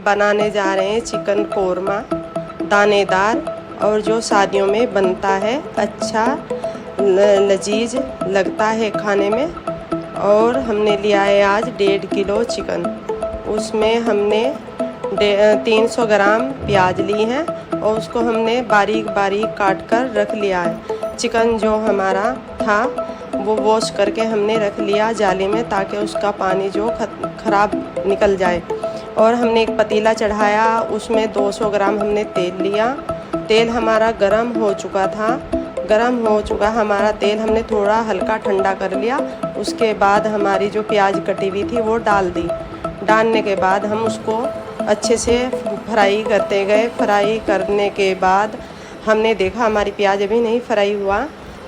बनाने जा रहे हैं चिकन कोरमा, दानेदार और जो शादियों में बनता है, अच्छा लजीज लगता है खाने में। और हमने लिया है आज 1.5 किलो चिकन। उसमें हमने 300 ग्राम प्याज ली है और उसको हमने बारीक बारीक काट कर रख लिया है। चिकन जो हमारा था वो वॉश करके हमने रख लिया जाली में, ताकि उसका पानी जो ख़राब निकल जाए। और हमने एक पतीला चढ़ाया, उसमें 200 ग्राम हमने तेल लिया। तेल हमारा गरम हो चुका था। गरम हो चुका हमारा तेल, हमने थोड़ा हल्का ठंडा कर लिया। उसके बाद हमारी जो प्याज कटी हुई थी वो डाल दी। डालने के बाद हम उसको अच्छे से फ्राई करते गए। फ्राई करने के बाद हमने देखा हमारी प्याज अभी नहीं फ्राई हुआ,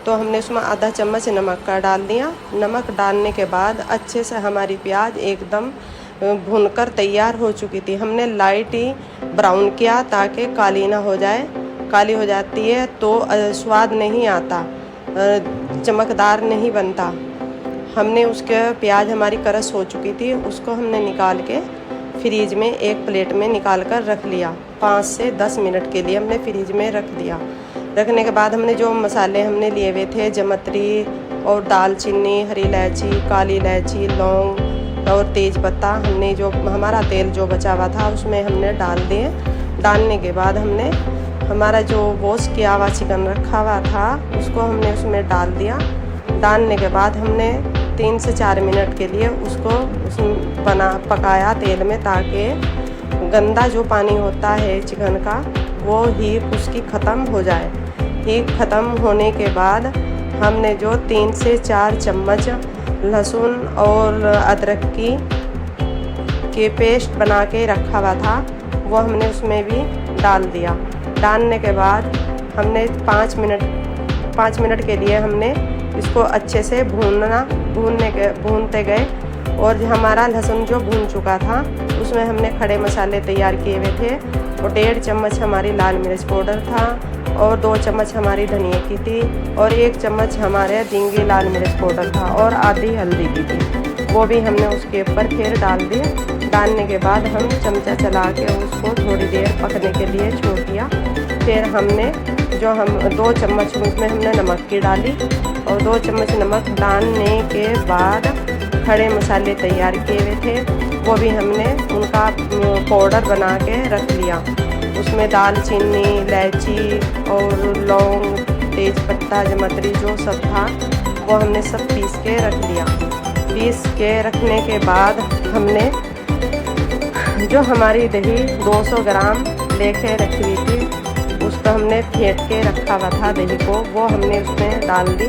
तो हमने उसमें आधा चम्मच नमक का डाल दिया। नमक डालने के बाद अच्छे से हमारी प्याज एकदम भूनकर तैयार हो चुकी थी। हमने लाइट ही ब्राउन किया ताकि काली ना हो जाए। काली हो जाती है तो स्वाद नहीं आता, चमकदार नहीं बनता। हमने उसके प्याज हमारी क्रश हो चुकी थी, उसको हमने निकाल के फ्रीज में एक प्लेट में निकाल कर रख लिया। 5 से 10 मिनट के लिए हमने फ्रीज में रख दिया। रखने के बाद हमने जो मसाले हमने लिए हुए थे, जमत्री और दालचीनी, हरी इलायची, काली इलायची, लौंग और तेज पत्ता, हमने जो हमारा तेल जो बचा हुआ था उसमें हमने डाल दिए। डालने के बाद हमने हमारा जो वॉश किया हुआ चिकन रखा हुआ था उसको हमने उसमें डाल दिया। डालने के बाद हमने 3 से 4 मिनट के लिए उसको पकाया तेल में, ताकि गंदा जो पानी होता है चिकन का वो हीप उसकी ख़त्म हो जाए। हीप ख़त्म होने के बाद हमने जो 3 से 4 चम्मच लहसुन और अदरक के पेस्ट बना के रखा हुआ था वो हमने उसमें भी डाल दिया। डालने के बाद हमने 5 मिनट के लिए हमने इसको अच्छे से भूनते गए। और हमारा लहसुन जो भून चुका था उसमें हमने खड़े मसाले तैयार किए हुए थे। और 1.5 चम्मच हमारी लाल मिर्च पाउडर था, और 2 चम्मच हमारी धनिया की थी, और 1 चम्मच हमारे दींगी लाल मिर्च पाउडर था, और आधी हल्दी की थी। वो भी हमने उसके ऊपर फिर डाल दिए। डालने के बाद हम चमचा चला के उसको थोड़ी देर पकने के लिए छोड़ दिया। फिर हमने 2 चम्मच उसमें हमने नमक की डाली, और 2 चम्मच नमक डालने के बाद खड़े मसाले तैयार किए हुए थे वो भी हमने उनका पाउडर बना के रख लिया। उसमें दालचीनी, इलायची और लौंग, तेज पत्ता, जमत्री जो सब था वो हमने सब पीस के रख लिया। पीस के रखने के बाद हमने जो हमारी दही 200 ग्राम लेके रखी हुई थी उसको हमने फेंट के रखा हुआ था दही को, वो हमने उसमें डाल दी।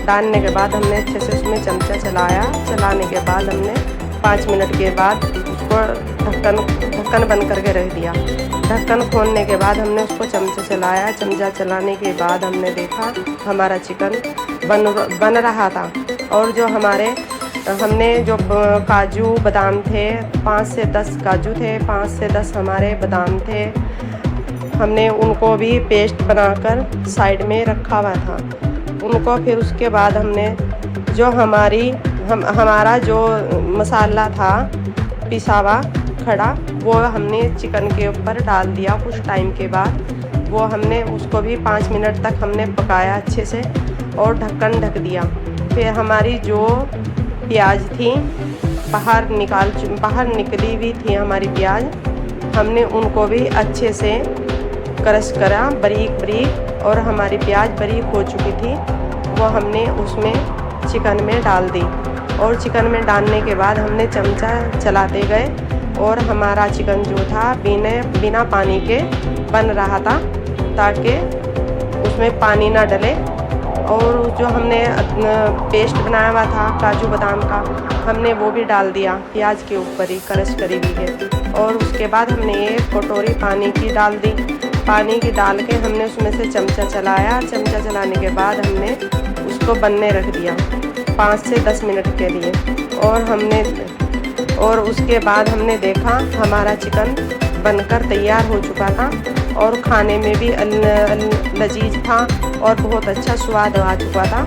डालने के बाद हमने अच्छे से उसमें चमचा चलाया। चलाने के बाद हमने 5 मिनट के बाद उसको ढक्कन बंद करके रख दिया। ढक्कन खोलने के बाद हमने उसको चमचा चलाया। चमचा चलाने के बाद हमने देखा हमारा चिकन बन रहा था। और जो हमने जो काजू बादाम थे, 5 से 10 काजू थे, 5 से 10 हमारे बादाम थे, हमने उनको भी पेस्ट बनाकर साइड में रखा हुआ था उनको। फिर उसके बाद हमने जो हमारा जो मसाला था पिसा हुआ खड़ा, वो हमने चिकन के ऊपर डाल दिया। कुछ टाइम के बाद वो हमने उसको भी 5 मिनट तक हमने पकाया अच्छे से, और ढक्कन ढक दिया। फिर हमारी जो प्याज थी बाहर निकली हुई थी हमारी प्याज, हमने उनको भी अच्छे से क्रश करा बारीक, और हमारी प्याज बारीक हो चुकी थी वो हमने उसमें चिकन में डाल दी। और चिकन में डालने के बाद हमने चमचा चलाते गए, और हमारा चिकन जो था बिना पानी के बन रहा था, ताकि उसमें पानी ना डले। और जो हमने पेस्ट बनाया हुआ था काजू बादाम का, हमने वो भी डाल दिया प्याज के ऊपर ही क्रश करी हुई है। और उसके बाद हमने 1 कटोरी पानी की डाल दी। पानी की डाल के हमने उसमें से चमचा चलाया। चमचा चलाने के बाद हमने उसको बनने रख दिया 5 से 10 मिनट के लिए। और उसके बाद हमने देखा हमारा चिकन बनकर तैयार हो चुका था, और खाने में भी लजीज था और बहुत अच्छा स्वाद आ चुका था।